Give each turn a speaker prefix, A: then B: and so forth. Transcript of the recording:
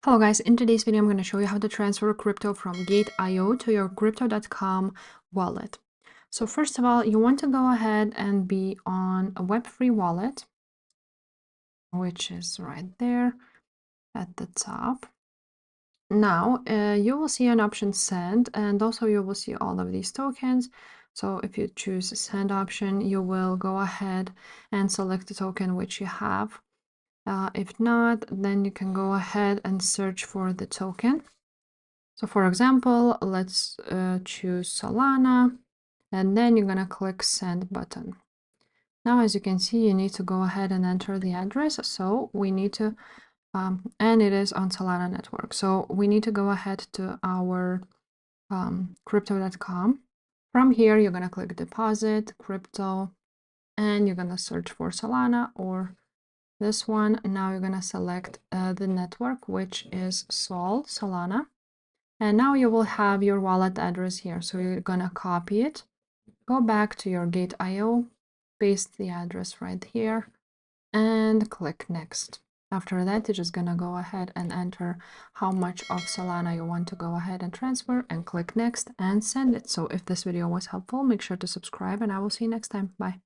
A: Hello guys, in today's video I'm going to show you how to transfer crypto from Gate.io to your Crypto.com wallet. So first of all, you want to go ahead and be on a Web3 wallet, which is right there at the top. Now you will see an option send, and also you will see all of these tokens. So if you choose the send option, you will go ahead and select the token which you have. If not, then you can go ahead and search for the token. So for example, let's choose Solana, and then you're gonna click send button. Now, as you can see, you need to go ahead and enter the address. So we need to, and it is on Solana network. So we need to go ahead to our Crypto.com. From here, you're gonna click deposit, crypto, and you're gonna search for Solana or this one. Now you're gonna select the network, which is Solana. And now you will have your wallet address here. So you're gonna copy it, go back to your Gate.io, paste the address right here, and click next. After that, you're just gonna go ahead and enter how much of Solana you want to go ahead and transfer, and click next and send it. So if this video was helpful, make sure to subscribe, and I will see you next time. Bye.